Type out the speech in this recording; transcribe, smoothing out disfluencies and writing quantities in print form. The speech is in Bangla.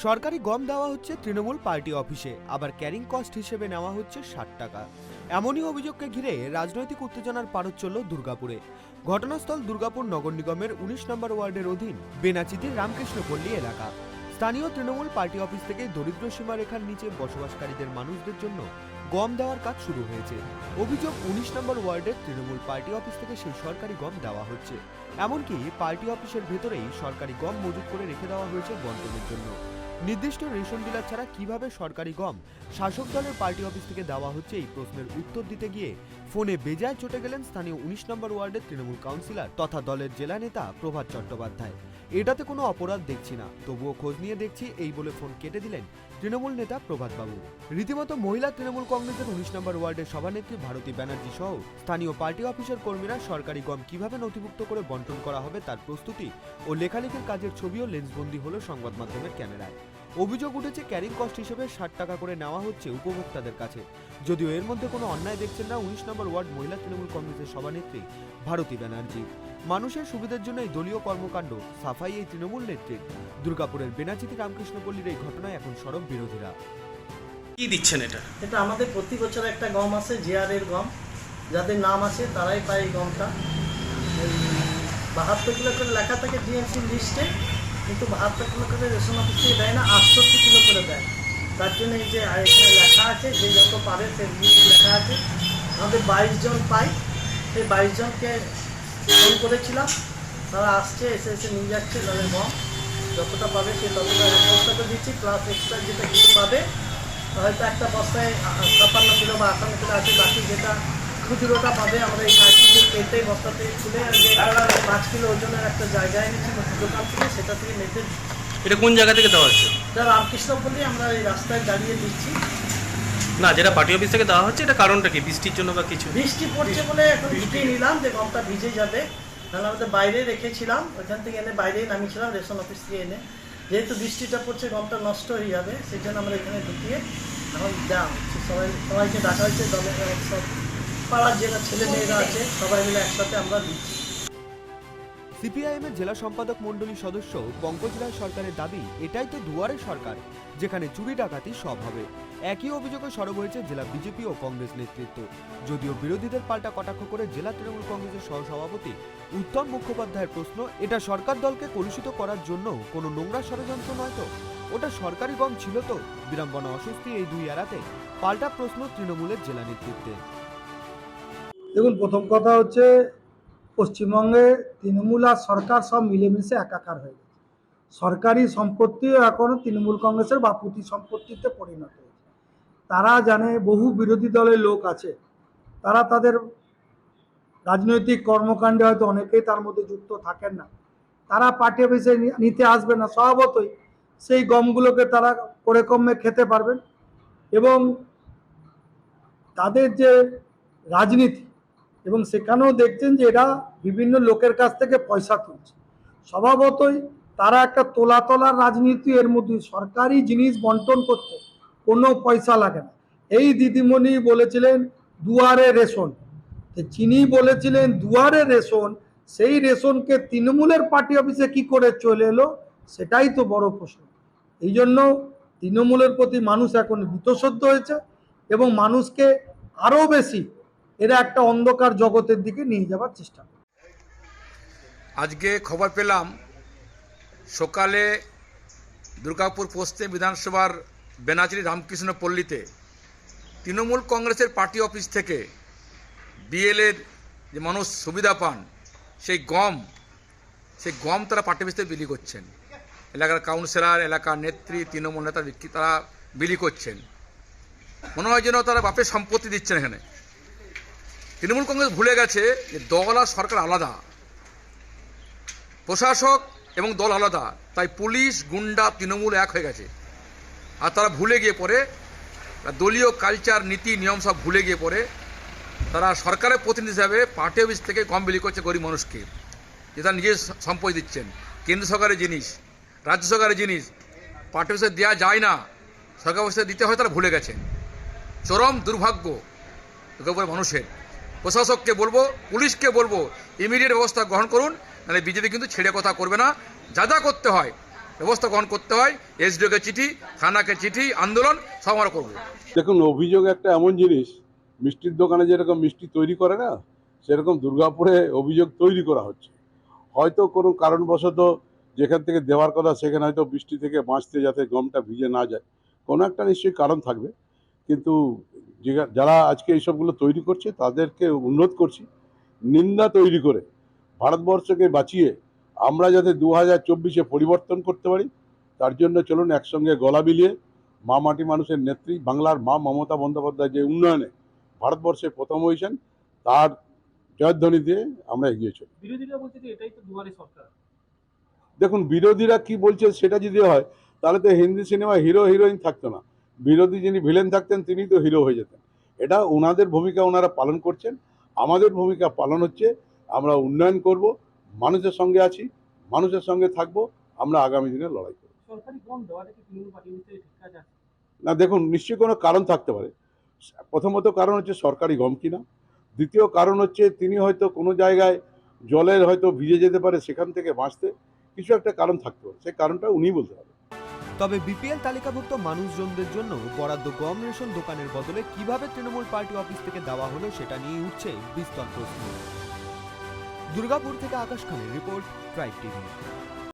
সরকারি গম দেওয়া হচ্ছে তৃণমূল পার্টি অফিসে, আবার ক্যারিং কস্ট হিসেবে নেওয়া হচ্ছে 60 টাকা। এমনই অভিযোগকে ঘিরে রাজনৈতিক উত্তেজনার পারদ চলল দুর্গাপুরে। ঘটনাস্থল দুর্গাপুর নগর নিগমের 19 নম্বর ওয়ার্ডের অধীন বেনাচিতির রামকৃষ্ণপল্লী এলাকা। স্থানীয় তৃণমূল পার্টি অফিস থেকে দরিদ্র সীমারেখার নিচে বসবাসকারীদের মানুষদের জন্য গম দেওয়ার কাজ শুরু হয়েছে। অভিযোগ, 19 নম্বর ওয়ার্ডের তৃণমূল পার্টি অফিস থেকে সেই সরকারি গম দেওয়া হচ্ছে। এমনকি পার্টি অফিসের ভেতরেই সরকারি গম মজুত করে রেখে দেওয়া হয়েছে বন্টনের জন্য। নির্দিষ্ট রেশন ডিলার ছাড়া কিভাবে সরকারি গম শাসক দলের পার্টি অফিস থেকে দেওয়া হচ্ছে, এই প্রশ্নের উত্তর দিতে গিয়ে ফোনে বেজায় চটে গেলেন স্থানীয় 19 নম্বর ওয়ার্ডের তৃণমূল কাউন্সিলর তথা দলের জেলা নেতা প্রভাত চট্টোপাধ্যায়। এটাতে কোনো অপরাধ দেখছি না, তবুও খোঁজ নিয়ে দেখছি, এই বলে ফোন কেটে দিলেন তৃণমূল নেতা প্রভাতবাবু। রীতিমতো মহিলা তৃণমূল কংগ্রেসের 19 নম্বর ওয়ার্ডের সভানেত্রী ভারতী ব্যানার্জি সহ স্থানীয় পার্টি অফিসের কর্মীরা সরকারি গম কিভাবে নথিভুক্ত করে বন্টন করা হবে তার প্রস্তুতি ও লেখালেখির কাজের ছবিও লেন্সবন্দি হলো সংবাদ মাধ্যমের ক্যামেরায়। অভিযোগ উঠেছে, ক্যারিং কস্ট হিসেবে 60 টাকা করে নেওয়া হচ্ছে উপভোক্তাদের কাছে। যদিও এর মধ্যে কোনো অন্যায় দেখছেন না 19 নম্বর ওয়ার্ড মহিলা তৃণমূল কংগ্রেসের সভানেত্রী ভারতী ব্যানার্জি। মানুষের সুবিধার জন্য এই দলীয় কর্মকাণ্ড সাফাই এই তৃণমূল নেত্রীর। দুর্গাপুরের বেনাচিতি রামকৃষ্ণপল্লীর এই ঘটনায় এখন সরব বিরোধীরা। কি দিচ্ছেন এটা? এটা আমাদের প্রতি বছর একটা গম আছে, জিআরের গম, যাদের নাম আছে তারাই পায় এই গমটা। 72 কিলো করে লেখা থাকে ডিএমসি লিস্টে, কিন্তু 72 কিলো করে রেশন অফিস থেকে দেয় না, 68 কিলো করে দেয়। তার জন্য এই যে এখানে লেখা আছে, যে যত পারে সে লিস্ট লেখা আছে। আমাদের 22 জন পাই, সেই 22 জনকে ফোন করেছিলাম, তারা আসছে, এসে নিয়ে যাচ্ছে তাদের গম। যতটা পাবে সে ততটা ব্যবস্থা করে দিচ্ছি, প্লাস এক্সট্রা যেটা কিছু পাবে, হয়তো একটা বস্তায় 56 কিলো বা 58 কিলো আছে, বাকি যেটা খুচরোটা পাবে আমরা এই কাঁচি কেটে বস্তাতে খুলে যে 5 কিলো ওজনের একটা জায়গায় এনেছি দোকান থেকে, সেটা থেকে মেপে। এটা কোন জায়গা থেকে দেওয়া হচ্ছে? এটা রামকৃষ্ণপল্লী, আমরা এই রাস্তায় দাঁড়িয়ে দিচ্ছি। না, যেটা পার্টি অফিস থেকে দেওয়া হচ্ছে, এটা কারণটা কি? বৃষ্টির জন্য বা কিছু? বৃষ্টি পড়ছে বলে এখন ঢুকিয়ে নিলাম যে গমটা ভিজে যাবে, তাহলে আমাদের বাইরে রেখেছিলাম, ওইখান থেকে এনে বাইরেই নামিয়েছিলাম রেশন অফিস থেকে এনে। যেহেতু বৃষ্টিটা পড়ছে গমটা নষ্ট হয়ে যাবে, সেই জন্য আমরা এখানে ঢুকিয়ে এখন দাম সবাইকে ডাকা হয়েছে, দলের সব পাড়ার যেটা ছেলে মেয়েরা আছে সবাই মিলে একসাথে আমরা দিচ্ছি। সিপিআইএম এর জেলা সম্পাদক মণ্ডলী সদস্য পঙ্কজ রায় সরকারের দাবি, এটাই তো দুয়ারে সরকার, যেখানে চুরি ডাকাতি সব হবে। একই অভিযোগে সরব হয়েছে জেলা বিজেপি ও কংগ্রেস নেতৃত্ব। যদিও বিরোধীদের পাল্টা কটাক্ষ করে জেলা তৃণমূল কংগ্রেসের সহসভাপতি উত্তম মুখোপাধ্যায়ের প্রশ্ন, এটা সরকার দলকে কলুষিত করার জন্য কোনো নোংরা ষড়যন্ত্র নয় তো? ওটা সরকারি গম ছিল তো? বিড়ম্বনা অস্বস্তি এই দুই এড়াতে পাল্টা প্রশ্ন তৃণমূলের জেলা নেতৃত্বে। দেখুন, প্রথম কথা হচ্ছে পশ্চিমবঙ্গে তৃণমূল আর সরকার সব মিলেমিশে একাকার হয়ে গেছে। সরকারি সম্পত্তিও এখন তৃণমূল কংগ্রেসের বাপুতি সম্পত্তিতে পরিণত হয়েছে। তারা জানে বহু বিরোধী দলের লোক আছে, তারা তাদের রাজনৈতিক কর্মকাণ্ডে হয়তো অনেকেই তার মধ্যে যুক্ত থাকেন না, তারা পার্টি অফিসে নিতে আসবে না, স্বভাবতই সেই গমগুলোকে তারা করে কমে খেতে পারবেন। এবং তাদের যে রাজনীতি, এবং সেখানেও দেখছেন যে এরা বিভিন্ন লোকের কাছ থেকে পয়সা তুলছে, স্বভাবতই তারা একটা তোলার রাজনীতি। এর মধ্যে সরকারি জিনিস বন্টন করতে কোনো পয়সা লাগে না। এই দিদিমণি বলেছিলেন দুয়ারে রেশন, যিনি বলেছিলেন দুয়ারে রেশন, সেই রেশনকে তৃণমূলের পার্টি অফিসে কি করে চলে এলো, সেটাই তো বড় প্রশ্ন। এই জন্য তৃণমূলের প্রতি মানুষ এখন বীতশ্রদ্ধ হয়েছে এবং মানুষকে আরও বেশি এরা একটা অন্ধকার জগতের দিকে নিয়ে যাওয়ার চেষ্টা করে। আজকে খবর পেলাম সকালে দুর্গাপুর পশ্চিম বিধানসভার বেনাচিরি রামকৃষ্ণপল্লীতে তৃণমূল কংগ্রেসের পার্টি অফিস থেকে বিএলের যে মানুষ সুবিধা পান সেই গম তারা পার্টি অফিস থেকে বিলি করছেন। এলাকার কাউন্সিলর, এলাকার নেত্রী, তৃণমূল নেতা তারা বিলি করছেন। মনে হয় যেন তারা বাপের সম্পত্তি দিচ্ছেন। এখানে তৃণমূল কংগ্রেস ভুলে গেছে যে দল আর সরকার আলাদা, প্রশাসক এবং দল আলাদা, তাই পুলিশ, গুন্ডা, তৃণমূল এক হয়ে গেছে। আর তারা ভুলে গিয়ে পড়ে দলীয় কালচার, নীতি, নিয়ম সব ভুলে গিয়ে পড়ে তারা সরকারের প্রতিনিধি হিসাবে পার্টি অফিস থেকে গম বিলি করছে গরিব মানুষকে, যে তারা নিজের সম্পত্তি দিচ্ছেন। কেন্দ্র সরকারের জিনিস, রাজ্য সরকারের জিনিস পার্টি অফিসে দেওয়া যায় না, সরকার অফিসে দিতে হয়, তারা ভুলে গেছেন। চরম দুর্ভাগ্য দুর্গাপুরের মানুষের। প্রশাসককে বলবো, পুলিশকে বলবো, ইমিডিয়েট ব্যবস্থা গ্রহণ করুন, নাহলে বিজেপি কিন্তু ছেড়ে কথা করবে না। যা যা করতে হয় ব্যবস্থা গ্রহণ করতে হয়। এসডিওকে চিঠি, থানাকে চিঠি, আন্দোলন সব আমরা করবো। দেখুন, অভিযোগ একটা এমন জিনিস, মিষ্টির দোকানে যেরকম মিষ্টি তৈরি করে না, সেরকম দুর্গাপুরে অভিযোগ তৈরি করা হচ্ছে। হয়তো কোনো কারণবশত যেখান থেকে দেওয়ার কথা সেখানে হয়তো বৃষ্টি থেকে বাঁচতে যাতে গমটা ভিজে না যায়, কোনো একটা নিশ্চয়ই কারণ থাকবে। কিন্তু যারা আজকে এইসবগুলো তৈরি করছে তাদেরকে অনুরোধ করছি, নিন্দা তৈরি করে ভারতবর্ষকে বাঁচিয়ে আমরা যাতে 2024-এ পরিবর্তন করতে পারি, তার জন্য চলুন একসঙ্গে গলা মিলিয়ে মা মাটি মানুষের নেত্রী, বাংলার মা মমতা বন্দ্যোপাধ্যায় যে উন্নয়নে ভারতবর্ষে প্রথম হয়েছেন, তার জয়ধ্বনি দিয়ে আমরা এগিয়ে চলি। বিরোধীরা বলছে যে এটাই তো দুয়ারে সরকার। দেখুন, বিরোধীরা কি বলছে সেটা যদি হয় তাহলে তো হিন্দি সিনেমায় হিরো হিরোইন থাকতো না, বিরোধী যিনি ভিলেন থাকতেন তিনি তো হিরো হয়ে যেতেন। এটা ওনাদের ভূমিকা ওনারা পালন করছেন। আমাদের ভূমিকা পালন হচ্ছে আমরা উন্নয়ন করব, মানুষের সঙ্গে আছি, মানুষের সঙ্গে থাকব, আমরা আগামী দিনে লড়াই করব। সরকারি গম দেওয়াটা কি তৃণমূল পার্টি থেকে ঠিক কাজ আছে? না, দেখুন, নিশ্চয়ই কোনো কারণ থাকতে পারে। প্রথমত কারণ হচ্ছে সরকারি গম কিনা, দ্বিতীয় কারণ হচ্ছে তিনি হয়তো কোনো জায়গায় জলের হয়তো ভিজে যেতে পারে, সেখান থেকে বাঁচতে কিছু একটা কারণ থাকতে পারে, সেই কারণটা উনিই বলতে পারেন। তবে বিপিএল তালিকাভুক্ত মানুষজনদের জন্য বরাদ্দ গম রেশন দোকানের বদলে কিভাবে তৃণমূল পার্টি অফিস থেকে দেওয়া হলো সেটা নিয়ে উঠছে বিস্তর প্রশ্ন। দুর্গাপুর থেকে আকাশ খানের রিপোর্ট, ট্রাইব টিভি।